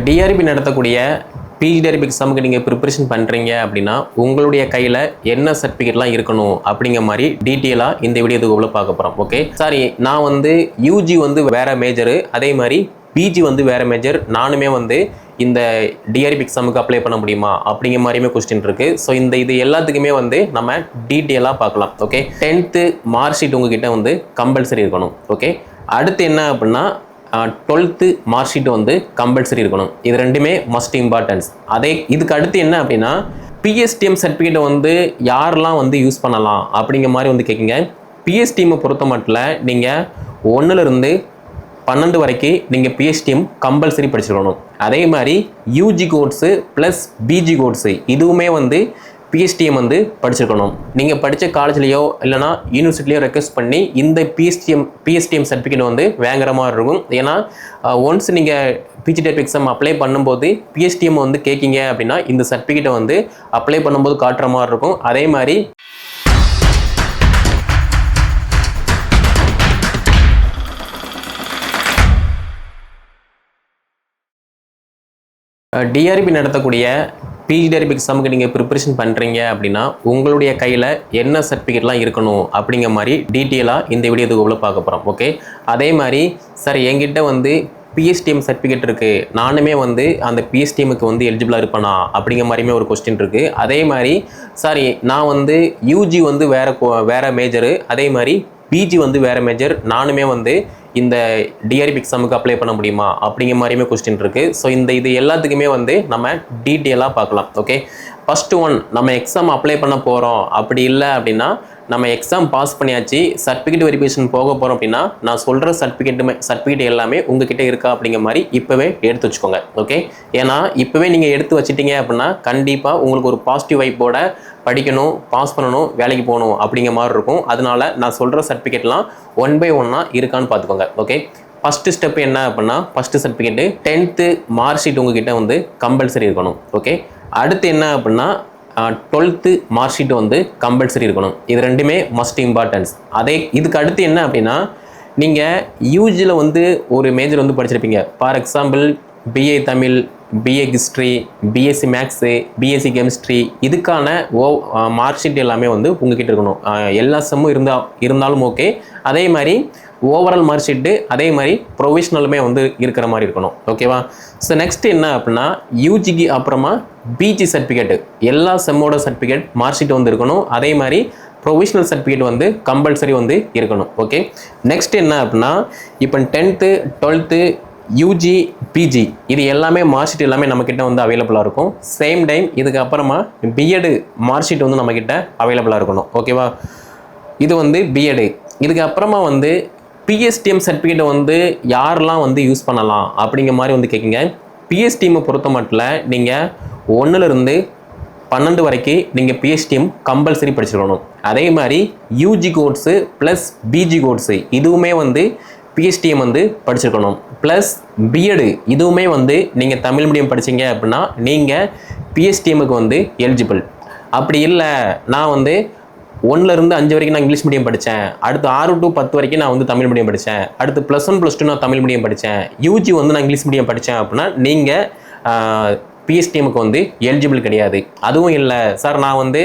TRP நடத்தக்கூடிய PGTRB எக்ஸாமுக்கு நீங்கள் ப்ரிப்பரேஷன் பண்ணுறீங்க அப்படின்னா உங்களுடைய கையில் என்ன சர்டிஃபிகேட்லாம் இருக்கணும் அப்படிங்கிற மாதிரி டீட்டெயிலாக இந்த வீடியோக்குள்ளே பார்க்க போகிறோம். ஓகே சாரி, நான் வந்து யூஜி வந்து வேறு மேஜரு, அதே மாதிரி பிஜி வந்து வேறு மேஜர். நானுமே வந்து இந்த டிஆர்பி எக்ஸாமுக்கு அப்ளை பண்ண முடியுமா அப்படிங்கிற மாதிரியுமே கொஸ்டின் இருக்குது. ஸோ இது எல்லாத்துக்குமே வந்து நம்ம டீட்டெயிலாக பார்க்கலாம். ஓகே, 10th மார்க் ஷீட் உங்ககிட்ட வந்து கம்பல்சரி இருக்கணும். ஓகே, அடுத்து என்ன அப்படின்னா 12th மார்க் ஷீட் வந்து கம்பல்சரி இருக்கணும். இது ரெண்டுமே மஸ்ட் இம்பார்ட்டன்ஸ். இதுக்கு அடுத்து என்ன அப்படின்னா பிஎஸ்டிஎம் சர்டிஃபிகேட்டை வந்து யாரெல்லாம் வந்து யூஸ் பண்ணலாம் அப்படிங்கிற மாதிரி வந்து கேட்குங்க. பிஎஸ்டிஎம்மை பொறுத்த மட்டும் நீங்கள் 1லேருந்து 12 வரைக்கும் நீங்கள் பிஎஸ்டிஎம் கம்பல்சரி படிச்சிருக்கணும். அதே மாதிரி UG course plus PG course இதுவுமே வந்து பிஎஸ்டிஎம் வந்து படிச்சிருக்கணும். நீங்கள் படித்த காலேஜ்லேயோ இல்லைனா யூனிவர்சிட்டிலையோ ரெக்வஸ்ட் பண்ணி இந்த பிஎஸ்டிஎம் சர்டிஃபிகேட் வந்து வாங்குற மாதிரி இருக்கும். ஏன்னா ஒன்ஸ் நீங்கள் பிஜிடிஆர்பி எக்ஸாம் அப்ளை பண்ணும்போது பிஎஸ்டிஎம் வந்து கேட்கிங்க அப்படின்னா இந்த சர்டிஃபிகேட்டை வந்து அப்ளை பண்ணும்போது காட்டுற மாதிரி இருக்கும். அதே மாதிரி டிஆர்பி நடத்தக்கூடிய பிஜிடிஆர்பி எக்ஸாமுக்கு நீங்கள் ப்ரிப்பரேஷன் பண்ணுறீங்க அப்படின்னா உங்களுடைய கையில் என்ன சர்டிஃபிகேட்லாம் இருக்கணும் அப்படிங்கிற மாதிரி டீட்டெயிலாக இந்த வீடியோக்குள்ளே பார்க்க போகிறோம். ஓகே, அதே மாதிரி சார் என்கிட்ட வந்து பிஎஸ்டிஎம் சர்டிஃபிகேட் இருக்குது, நானுமே வந்து அந்த பிஎஸ்டிஎம்முக்கு வந்து எலிஜிபிளாக இருப்பேனா அப்படிங்கிற மாதிரியுமே ஒரு கொஸ்டின் இருக்குது. அதே மாதிரி சாரி, நான் வந்து யூஜி வந்து வேறு மேஜரு, அதே மாதிரி பிஜி வந்து வேறு மேஜர், நானுமே வந்து இந்த டிஆர்பி எக்ஸாமுக்கு அப்ளை பண்ண முடியுமா அப்படிங்கிற மாதிரியுமே கொஸ்டின் இருக்குது. ஸோ இது எல்லாத்துக்குமே வந்து நம்ம டீட்டெயிலாக பார்க்கலாம். ஓகே, ஃபஸ்ட்டு ஒன், நம்ம எக்ஸாம் அப்ளை பண்ண போகிறோம், அப்படி இல்லை அப்படின்னா நம்ம எக்ஸாம் பாஸ் பண்ணியாச்சு, சர்டிஃபிகேட் வெரிஃபிகேஷன் போக போகிறோம் அப்படின்னா நான் சொல்கிற சர்டிஃபிகேட் எல்லாமே உங்ககிட்ட இருக்கா அப்படிங்கிற மாதிரி இப்போவே எடுத்து வச்சுக்கோங்க. ஓகே, ஏன்னா இப்போவே நீங்கள் எடுத்து வச்சிட்டிங்க அப்படின்னா கண்டிப்பாக உங்களுக்கு ஒரு பாசிட்டிவ் வைப்போட படிக்கணும், பாஸ் பண்ணணும், வேலைக்கு போகணும் அப்படிங்கிற மாதிரி இருக்கும். அதனால நான் சொல்கிற சர்டிஃபிகேட்லாம் 1 by 1 இருக்கான்னு பார்த்துக்கோங்க. ஓகே, ஃபஸ்ட்டு ஸ்டெப் என்ன அப்படின்னா first certificate 10th mark sheet உங்ககிட்ட வந்து கம்பல்சரி இருக்கணும். ஓகே, அடுத்து என்ன அப்படின்னா 12th மார்க் ஷீட் வந்து கம்பல்சரி இருக்கணும். இது ரெண்டுமே மஸ்ட் இம்பார்ட்டன்ஸ். இதுக்கு அடுத்து என்ன அப்படின்னா நீங்கள் யூஜியில் வந்து ஒரு மேஜர் வந்து படிச்சிருப்பீங்க. For example BA Tamil, BA history, BSc maths, BSc chemistry, இதுக்கான மார்க் ஷீட் எல்லாமே வந்து உங்ககிட்ட இருக்கணும். எல்லா செம்மும் இருந்தாலும் ஓகே. அதே மாதிரி ஓவரால் மார்க் ஷீட்டு, அதே மாதிரி ப்ரொவிஷ்னலுமே வந்து இருக்கிற மாதிரி இருக்கணும். ஓகேவா? ஸோ நெக்ஸ்ட் என்ன அப்படின்னா யூஜிக்கு அப்புறமா பிஜி சர்டிஃபிகேட்டு, எல்லா செம்மோட சர்டிஃபிகேட் மார்க் ஷீட் வந்து இருக்கணும். அதே மாதிரி ப்ரொவிஷ்னல் சர்டிஃபிகேட் வந்து கம்பல்சரி வந்து இருக்கணும். ஓகே, நெக்ஸ்ட் என்ன அப்படின்னா இப்போ 10th 12th யூஜி பிஜி இது எல்லாமே மார்க் ஷீட் எல்லாமே நம்மக்கிட்ட வந்து அவைலபிளாக இருக்கும். சேம் டைம் இதுக்கு அப்புறமா பிஎட் மார்க் ஷீட் வந்து நம்மக்கிட்ட அவைலபிளாக இருக்கணும். ஓகேவா? இது வந்து பிஎட். இதுக்கு அப்புறமா வந்து பிஎஸ்டிஎம் சர்டிஃபிகேட்டை வந்து யாரெல்லாம் வந்து யூஸ் பண்ணலாம் அப்படிங்கிற மாதிரி வந்து கேட்குங்க. பிஎஸ்டிஎம்மை பொறுத்த மட்டும் நீங்கள் 1லேருந்து 12 வரைக்கும் நீங்கள் பிஎஸ்டிஎம் கம்பல்சரி படிச்சிருக்கணும். அதே மாதிரி UG course plus PG course இதுவுமே வந்து பிஎஸ்டிஎம் வந்து படிச்சிருக்கணும். ப்ளஸ் பிஎடு இதுவுமே வந்து நீங்கள் தமிழ் மீடியம் படிச்சிங்க அப்படின்னா நீங்கள் பிஎஸ்டிஎம்முக்கு வந்து எலிஜிபிள். அப்படி இல்லை, நான் வந்து 1லேருந்து 5 வரைக்கும் நான் இங்கிலீஷ் மீடியம் படித்தேன், அடுத்து 6 to 10 வரைக்கும் நான் வந்து தமிழ் மீடியம் படித்தேன், அடுத்து +1 +2 நான் தமிழ் மீடியம் படித்தேன், யூஜி வந்து நான் இங்கிலீஷ் மீடியம் படித்தேன் அப்படின்னா நீங்கள் பிஎஸ்டிஎம்முக்கு வந்து எலிஜிபிள் கிடையாது. அதுவும் இல்லை சார், நான் வந்து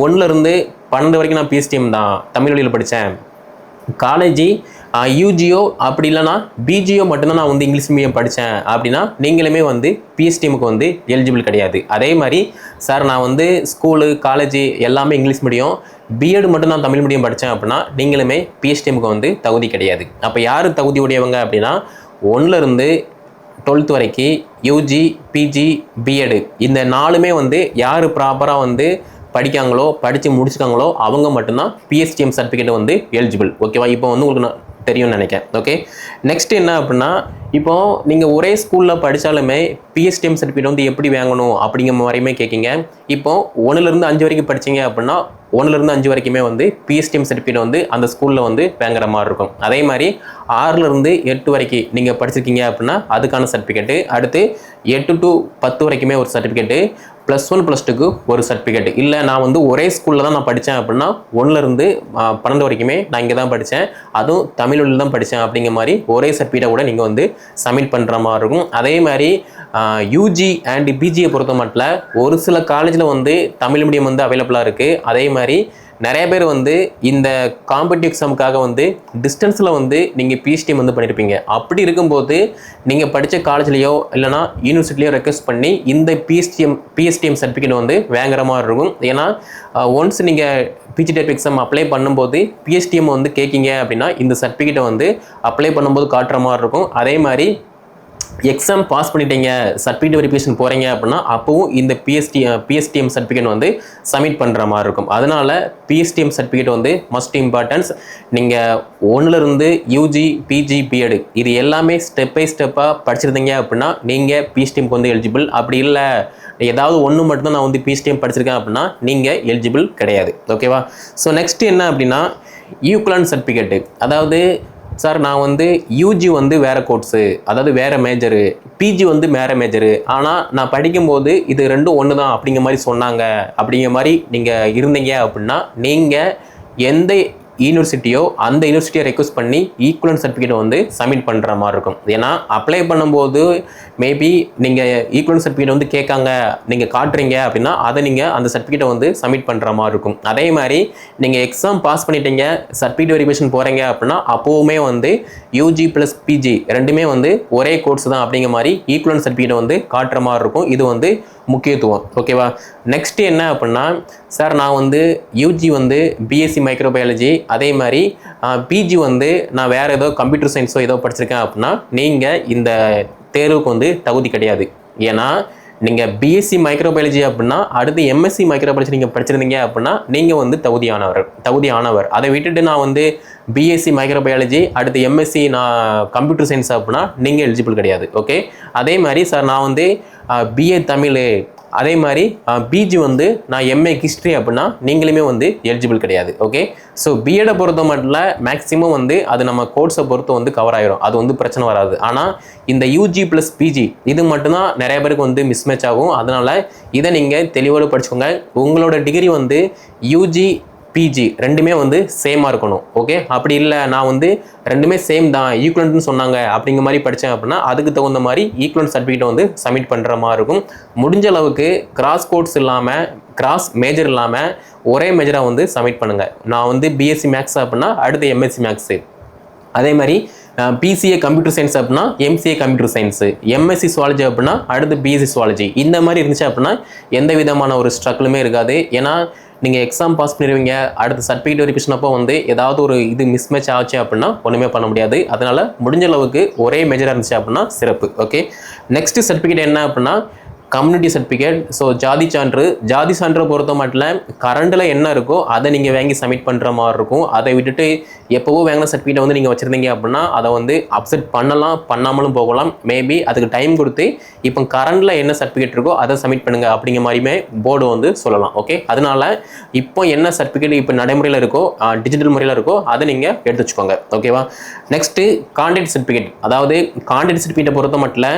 1லேருந்து 12 வரைக்கும் நான் பிஎஸ்டிஎம் தான் தமிழ் வழியில் படித்தேன், காலேஜி யூஜியோ அப்படி இல்லைனா பிஜியோ மட்டும்தான் நான் வந்து இங்கிலீஷ் மீடியம் படித்தேன் அப்படின்னா நீங்களுமே வந்து பிஎஸ்டிஎம்முக்கு வந்து எலிஜிபிள் கிடையாது. அதே மாதிரி சார் நான் வந்து ஸ்கூலு காலேஜ் எல்லாமே இங்கிலீஷ் மீடியம், பிஎட் மட்டும் நான் தமிழ் மீடியம் படித்தேன் அப்படின்னா நீங்களுமே பிஎஸ்டிஎம்முக்கு வந்து தகுதி கிடையாது. அப்போ யார் தகுதி உடையவங்க அப்படின்னா 1லேருந்து 12th வரைக்கும் யூஜி பிஜி பிஎடு இந்த 4மே வந்து யார் ப்ராப்பராக வந்து படிக்காங்களோ படித்து முடிச்சுக்காங்களோ அவங்க மட்டும்தான் பிஎஸ்டிஎம் சர்டிஃபிகேட் வந்து எலிஜிபிள். ஓகேவா? இப்போ வந்து உங்களுக்கு நான் தெரியும்னு நினைக்கிறேன். ஓகே, நெக்ஸ்ட் என்ன அப்படின்னா இப்போது நீங்கள் ஒரே ஸ்கூலில் படித்தாலுமே பிஎஸ்டிஎம் சர்டிஃபிகேட் வந்து எப்படி வாங்கணும் அப்படிங்கிற மாதிரியுமே கேட்குங்க. இப்போது 1லேருந்து 5 வரைக்கும் படிச்சிங்க அப்படின்னா 1லேருந்து 5 வரைக்குமே வந்து பிஎஸ்டிஎம் சர்டிஃபிகேட் வந்து அந்த ஸ்கூலில் வந்து வாங்குற மாதிரி இருக்கும். அதே மாதிரி 6லேருந்து 8 வரைக்கும் நீங்கள் படிச்சிருக்கீங்க அப்படின்னா அதுக்கான சர்டிஃபிகேட்டு, அடுத்து 8 to 10 வரைக்குமே ஒரு சர்டிஃபிகேட்டு, +1 +2க்கு ஒரு சர்டிஃபிகேட். இல்லை நான் வந்து ஒரே ஸ்கூலில் தான் நான் படித்தேன் அப்படின்னா 1லேருந்து 12 வரைக்குமே நான் இங்கே தான் படித்தேன், அதுவும் தமிழ் வழியில் தான் படித்தேன் அப்படிங்கிற மாதிரி ஒரே சர்டிஃபிகேட்டை கூட நீங்கள் வந்து சப்மிட் பண்ணுற மாதிரி இருக்கும். அதே மாதிரி யூஜி அண்ட் பிஜியை பொறுத்த மட்டும் ஒரு சில காலேஜில் வந்து தமிழ் மீடியம் வந்து அவைலபிளாக இருக்குது. அதே மாதிரி நிறைய பேர் வந்து இந்த காம்படிட்டிவ் எக்ஸாமுக்காக வந்து டிஸ்டன்ஸில் வந்து நீங்கள் பிஹெச்டிஎம் வந்து பண்ணியிருப்பீங்க. அப்படி இருக்கும்போது நீங்கள் படித்த காலேஜ்லேயோ இல்லைனா யூனிவர்சிட்டிலையோ ரெக்வஸ்ட் பண்ணி இந்த பிஹெச்டிஎம் சர்டிஃபிகேட் வந்து வாங்குற மாதிரி இருக்கும். ஏன்னா ஒன்ஸ் நீங்கள் பிஜிடிஆர்பி எக்ஸாம் அப்ளை பண்ணும்போது பிஹெச்டிஎம் வந்து கேட்கிங்க அப்படின்னா இந்த சர்டிஃபிகேட்டை வந்து அப்ளை பண்ணும்போது காட்டுற மாதிரி இருக்கும். அதே மாதிரி எக்ஸாம் பாஸ் பண்ணிட்டீங்க, சர்டிஃபிகேட் வெரிஃபிகேஷன் போகிறீங்க அப்படின்னா அப்போவும் இந்த பிஎஸ்டிஎம் சர்டிஃபிகேட் வந்து சப்மிட் பண்ணுற மாதிரி இருக்கும். அதனால் பிஎஸ்டிஎம் சர்டிஃபிகேட் வந்து மஸ்ட் இம்பார்ட்டன்ஸ். நீங்கள் 1லேருந்து யூஜி பிஜி பிஎட் இது எல்லாமே ஸ்டெப் பை ஸ்டெப்பாக படிச்சிருந்தீங்க அப்படின்னா நீங்கள் பிஎஸ்டிஎம்க்கு வந்து எலிஜிபிள். அப்படி இல்லை ஏதாவது ஒன்று மட்டும்தான் நான் வந்து பிஎஸ்டிஎம் படிச்சிருக்கேன் அப்படின்னா நீங்கள் எலிஜிபிள் கிடையாது. ஓகேவா? ஸோ நெக்ஸ்ட் என்ன அப்படின்னா ஈக்குவலன்ட் சர்டிஃபிகேட்டு. அதாவது சார் நான் வந்து யூஜி வந்து வேறு கோர்ஸு, அதாவது வேறு மேஜரு, பிஜி வந்து வேறு மேஜரு, ஆனால் நான் படிக்கும்போது இது ரெண்டும் ஒன்று தான் அப்படிங்கிற மாதிரி சொன்னாங்க அப்படிங்கிற மாதிரி நீங்கள் இருந்தீங்க அப்படின்னா நீங்கள் எந்த யூனிவர்சிட்டியோ அந்த யூனிவர்சிட்டியை ரெக்வஸ்ட் பண்ணி ஈக்குவலன்ட் சர்டிஃபிகேட் வந்து சப்மிட் பண்ணுற மாதிரி இருக்கும். ஏன்னா அப்ளை பண்ணும்போது மேபி நீங்கள் ஈக்குவலன்ட் சர்டிஃபிகேட் வந்து கேட்காங்க, நீங்கள் காட்டுறீங்க அப்படின்னா அதை நீங்கள் அந்த சர்டிஃபிகேட்டை வந்து சப்மிட் பண்ணுற மாதிரி இருக்கும். அதே மாதிரி நீங்கள் எக்ஸாம் பாஸ் பண்ணிட்டீங்க, சர்டிஃபிகேட் வெரிஃபிகேஷன் போகிறீங்க அப்படின்னா அப்போவுமே வந்து யூஜி ப்ளஸ் பிஜி ரெண்டுமே வந்து ஒரே கோர்ஸ் தான் அப்படிங்கிற மாதிரி ஈக்குவலன்ட் சர்டிஃபிகேட் வந்து காட்டுற மாதிரி இருக்கும். இது வந்து முக்கியத்துவம். ஓகேவா? நெக்ஸ்ட் என்ன அப்படின்னா சார் நான் வந்து யூஜி வந்து பிஎஸ்சி மைக்ரோபயாலஜி, அதே மாதிரி பிஜி வந்து நான் வேறு ஏதோ கம்ப்யூட்டர் சயின்ஸோ ஏதோ படிச்சிருக்கேன் அப்படின்னா நீங்கள் இந்த தேர்வுக்கு வந்து தகுதி கிடையாது. ஏன்னா நீங்கள் பிஎஸ்சி மைக்ரோபயாலஜி அப்படின்னா அடுத்து எம்எஸ்சி மைக்ரோபயாலஜி நீங்கள் படிச்சிருந்தீங்க அப்படின்னா நீங்கள் வந்து தகுதியானவர். அதை விட்டுட்டு நான் வந்து பிஎஸ்சி மைக்ரோபயாலஜி அடுத்து எம்எஸ்சி நான் கம்ப்யூட்டர் சயின்ஸ் அப்படின்னா நீங்கள் எலிஜிபிள் கிடையாது. ஓகே? அதே மாதிரி சார் நான் வந்து பிஏ தமிழ், அதே மாதிரி பிஜி வந்து நான் எம்ஏ ஹிஸ்ட்ரி அப்படின்னா நீங்களுமே வந்து எலிஜிபிள் கிடையாது. ஓகே? ஸோ பிஎடை பொறுத்த மட்டும் மேக்ஸிமம் வந்து அது நம்ம கோர்ஸை பொறுத்து வந்து கவர் ஆகிடும், அது வந்து பிரச்சனை வராது. ஆனால் இந்த யூஜி ப்ளஸ் பிஜி இது மட்டும்தான் நிறைய பேருக்கு வந்து மிஸ்மேட்ச் ஆகும். அதனால் இதை நீங்கள் தெளிவோடு படிச்சுக்கோங்க. உங்களோட டிகிரி வந்து யூஜி பிஜி ரெண்டுமே வந்து சேமாக இருக்கணும். ஓகே? அப்படி இல்லை நான் வந்து ரெண்டுமே சேம் தான் ஈக்குவலன்ட்னு சொன்னாங்க அப்படிங்கிற மாதிரி படித்தேன் அப்படின்னா அதுக்கு தகுந்த மாதிரி ஈக்குவலன்ட் சர்டிஃபிகேட் வந்து சப்மிட் பண்ணுற மாதிரி இருக்கும். முடிஞ்ச அளவுக்கு கிராஸ் கோர்ஸ் இல்லாமல் கிராஸ் மேஜர் இல்லாமல் ஒரே மேஜராக வந்து சப்மிட் பண்ணுங்கள். நான் வந்து பிஎஸ்சி மேக்ஸ் அப்படின்னா அடுத்து எம்எஸ்சி மேக்ஸு, அதே மாதிரி பிசிஏ கம்ப்யூட்டர் சயின்ஸ் அப்படின்னா MCA computer science, MSc zoology அப்படின்னா அடுத்து பிஎஸ்சி சுவாலஜி. இந்த மாதிரி இருந்துச்சு அப்படின்னா எந்த விதமான ஒரு ஸ்ட்ரகிளுமே இருக்காது. ஏன்னா நீங்கள் எக்ஸாம் பாஸ் பண்ணிடுவீங்க, அடுத்த சர்டிஃபிகேட் வெரிஃபிகேஷன் அப்போ வந்து ஏதாவது ஒரு இது மிஸ்மேட்ச் ஆச்சு அப்படின்னா ஒன்றுமே பண்ண முடியாது. அதனால் முடிஞ்ச அளவுக்கு ஒரே மேஜராக இருந்துச்சு அப்படின்னா சிறப்பு. ஓகே? நெக்ஸ்ட் சர்டிஃபிகேட் என்ன அப்படின்னா கம்யூனிட்டி சர்டிஃபிகேட். ஸோ ஜாதி சான்று பொறுத்த மட்டும் கரண்டில் என்ன இருக்கோ அதை நீங்கள் வாங்கி சப்மிட் பண்ணுற மாதிரி இருக்கும். அதை விட்டுட்டு எப்போவோ வாங்கின சர்டிஃபிகேட்டை வந்து நீங்கள் வச்சுருந்தீங்க அப்படின்னா அதை வந்து அப்செட் பண்ணலாம், பண்ணாமலும் போகலாம். மேபி அதுக்கு டைம் கொடுத்து இப்போ கரண்டில் என்ன சர்டிஃபிகேட் இருக்கோ அதை சப்மிட் பண்ணுங்கள் அப்படிங்கிற மாதிரியுமே போர்டு வந்து சொல்லலாம். ஓகே? அதனால இப்போ என்ன சர்டிஃபிகேட் இப்போ நடைமுறையில் இருக்கோ டிஜிட்டல் முறையில் இருக்கோ அதை நீங்கள் எடுத்து வச்சுக்கோங்க. ஓகேவா? Next contract certificate. அதாவது கான்ட்ராக்ட் சர்டிஃபிகேட்டை பொறுத்த மட்டும்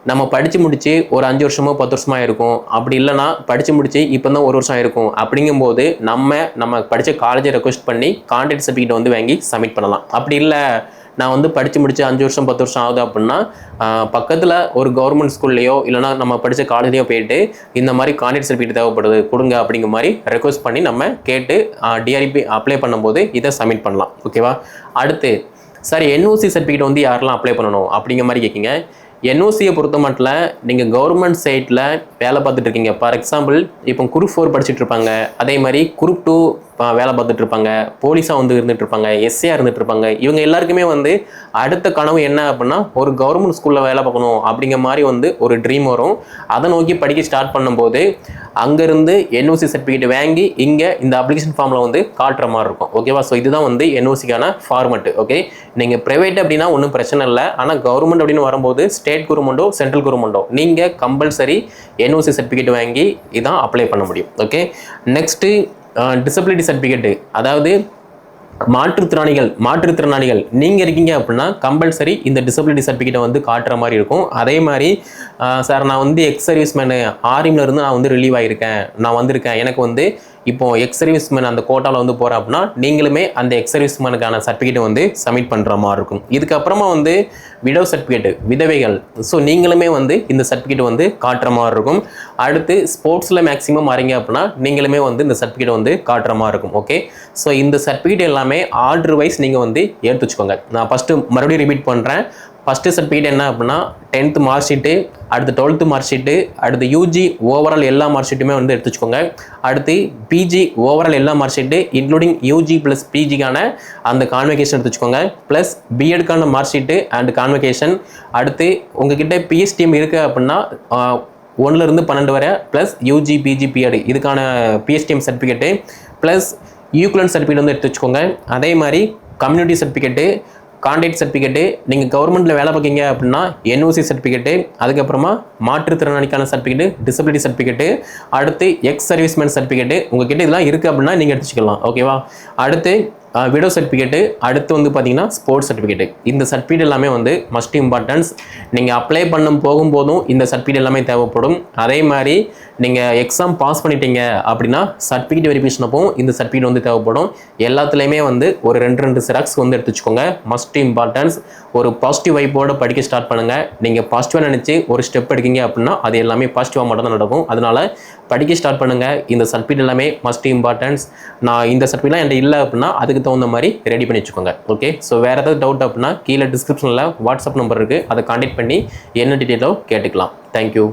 நம்ம படித்து முடித்து ஒரு 5 வருஷமோ 10 வருஷமாக இருக்கும். அப்படி இல்லைனா படித்து முடித்து இப்போ தான் 1 வருஷம் ஆயிருக்கும். அப்படிங்கும்போது நம்ம படித்த காலேஜை ரெக்வஸ்ட் பண்ணி கான்ட்ராக்ட் சர்டிஃபிகேட் வந்து வாங்கி சப்மிட் பண்ணலாம். அப்படி இல்லை நான் வந்து படித்து முடித்து 5 வருஷம் 10 வருஷம் ஆகுது அப்படின்னா பக்கத்தில் ஒரு கவர்மெண்ட் ஸ்கூல்லையோ இல்லைனா நம்ம படித்த காலேஜ்லையோ போயிட்டு இந்த மாதிரி கான்ட்ராக்ட் சர்டிஃபிகேட் தேவைப்படுது கொடுங்க அப்படிங்கிற மாதிரி ரெக்வஸ்ட் பண்ணி நம்ம கேட்டு டிஆர்பி அப்ளை பண்ணும்போது இதை சப்மிட் பண்ணலாம். ஓகேவா? அடுத்து சார் என்ஓசி சர்டிஃபிகேட் வந்து யாரெல்லாம் அப்ளை பண்ணணும் அப்படிங்கிற மாதிரி கேட்குங்க. என்ஓசியை பொறுத்த மட்டும் நீங்கள் கவர்மெண்ட் சைட்டில் வேலை பார்த்துட்டு இருக்கீங்க. ஃபார் எக்ஸாம்பிள் இப்போ குரூப் 4 படிச்சுட்டு இருப்பாங்க, அதே மாதிரி குரூப் 2 வேலை பார்த்துட்டு இருப்பாங்க, போலீஸாக வந்து இருந்துட்டு இருப்பாங்க, எஸ்ஏயாக இருந்துட்டு இருப்பாங்க. இவங்க எல்லாருக்குமே வந்து அடுத்த கனவு என்ன அப்படின்னா ஒரு கவர்மெண்ட் ஸ்கூலில் வேலை பார்க்கணும் அப்படிங்கிற மாதிரி வந்து ஒரு ட்ரீம் வரும். அதை நோக்கி படிக்க ஸ்டார்ட் பண்ணும்போது அங்கேருந்து என்ஓசி சர்டிஃபிகேட் வாங்கி இங்கே இந்த அப்ளிகேஷன் ஃபார்மில் வந்து காட்டுற மாதிரி இருக்கும். ஓகேவா? ஸோ இதுதான் வந்து என்ஓசிக்கான ஃபார்மெட்டு. ஓகே? நீங்கள் ப்ரைவேட் அப்படின்னா ஒன்றும் பிரச்சனை இல்லை. ஆனால் கவர்மெண்ட் அப்படின்னு வரும்போது ஸ்டேட் கவர்மெண்ட்டோ சென்ட்ரல் கவர்மெண்ட்டோ நீங்கள் கம்பல்சரி என்ஓசி சர்டிஃபிகேட் வாங்கி இதான் அப்ளை பண்ண முடியும். ஓகே? Next disability certificate. அதாவது மாற்றுத்திறனாளிகள் நீங்கள் இருக்கீங்க அப்படின்னா கம்பல்சரி இந்த டிசபிலிட்டி சர்டிஃபிகேட்டை வந்து காட்டுற மாதிரி இருக்கும். அதே மாதிரி சார் நான் வந்து எக்ஸ் சர்வீஸ்மேனு ஆர்மில இருந்து நான் வந்து ரிலீவ் ஆகியிருக்கேன், நான் வந்திருக்கேன், எனக்கு வந்து இப்போ எக்ஸ் சர்வீஸ்மேன் அந்த கோட்டாவில் வந்து போகிறேன் அப்படின்னா நீங்களுமே அந்த எக்ஸ் சர்வீஸ்மேனுக்கான சர்டிஃபிகேட்டை வந்து சப்மிட் பண்ணுற மாதிரி இருக்கும். இதுக்கப்புறமா வந்து விடோ சர்டிஃபிகேட், விதவைகள், ஸோ நீங்களுமே வந்து இந்த சர்டிஃபிகேட் வந்து காட்டுற மாதிரி இருக்கும். அடுத்து ஸ்போர்ட்ஸில் மேக்ஸிமம் வரீங்க அப்படின்னா நீங்களுமே வந்து இந்த சர்டிஃபிகேட் வந்து காட்டுற மாதிரி இருக்கும். ஓகே, ஸோ இந்த சர்டிஃபிகேட் எல்லாமே ஆர்டர் வைஸ் நீங்கள் வந்து எடுத்து வச்சுக்கோங்க. நான் ஃபஸ்ட்டு மறுபடியும் ரிப்பீட் பண்ணுறேன். ஃபஸ்ட்டு சர்டிஃபிகேட் என்ன அப்படின்னா 10th மார்க் ஷீட்டு, அடுத்து 12th மார்க் ஷீட்டு, அடுத்து யூஜி ஓவரால் எல்லா மார்க் ஷீட்டுமே வந்து எடுத்து வச்சுக்கோங்க. அடுத்து பிஜி ஓவரால் எல்லா mark sheet including UG plus பிஜிக்கான அந்த கான்வெகேஷன் எடுத்து வச்சுக்கோங்க. ப்ளஸ் பிஎட்கான மார்க் ஷீட்டு அண்ட் கான்வெகேஷன். அடுத்து உங்ககிட்ட பிஎஸ்டிஎம் இருக்குது அப்படின்னா 1லேருந்து 12 வரை, ப்ளஸ் யூஜி பிஜி பிஎட் இதுக்கான PSTM certificate, plus equivalent certificate வந்து எடுத்து வச்சுக்கோங்க. அதே மாதிரி கம்யூனிட்டி சர்டிஃபிகேட்டு, கான்ட்ராக்ட் சர்டிஃபிகேட்டு, நீங்கள் கவர்மெண்ட்டில் வேலை பார்க்கீங்க அப்படின்னா என்ஓசி சர்டிஃபிகேட்டு, அதுக்கப்புறமா மாற்றுத்திறனாளிக்கான சர்டிஃபிகேட்டு, டிசபிலிட்டி சர்டிஃபிகேட்டு, அடுத்து எக்ஸ் சர்வீஸ்மேன் சர்டிஃபிகேட்டு, உங்ககிட்ட இதெல்லாம் இருக்குது அப்படின்னா நீங்கள் எடுத்துக்கலாம். ஓகேவா? அடுத்து விடோ சர்டிஃபிகேட்டு, அடுத்து வந்து பார்த்தீங்கன்னா ஸ்போர்ட்ஸ் சர்டிஃபிகேட்டு. இந்த சர்டிஃபிகேட் எல்லாமே வந்து மஸ்ட் இம்பார்ட்டன்ஸ். நீங்கள் அப்ளை பண்ண போகும்போதும் இந்த சர்டிஃபிகேட் எல்லாமே தேவைப்படும். அதே மாதிரி நீங்கள் எக்ஸாம் பாஸ் பண்ணிட்டீங்க அப்படின்னா சர்டிஃபிகேட் வெரிஃபிகேஷன் அப்போ இந்த சர்டிஃபிகேட் வந்து தேவைப்படும். எல்லாத்துலேயுமே வந்து ஒரு 2 ஜெராக்ஸ் வந்து எடுத்து வச்சுக்கோங்க. Must importance. ஒரு பாசிட்டிவ் வைப்போட படிக்க ஸ்டார்ட் பண்ணுங்கள். நீங்கள் பாசிட்டிவாக நினச்சி ஒரு ஸ்டெப் எடுக்கீங்க அப்படின்னா அது எல்லாமே பாசிட்டிவாக மட்டும் தான் நடக்கும். அதனால் படிக்க ஸ்டார்ட் பண்ணுங்கள். இந்த சர்டிஃபிகேட் எல்லாமே மஸ்ட் இம்பார்ட்டன்ஸ். நான் இந்த சர்டிஃபிகேட்லாம் என்கிட்ட இல்லை அப்படின்னா அதுக்கு தகுந்த மாதிரி ரெடி பண்ணி வச்சுக்கோங்க. ஓகே, ஸோ வேறு ஏதாவது டவுட் அப்படின்னா கீழே டிஸ்கிரிப்ஷனில் வாட்ஸ்அப் நம்பர் இருக்குது, அதை கான்டாக்ட் பண்ணி என்ன டீட்டெயிலோ கேட்டுக்கலாம். தேங்க்யூ.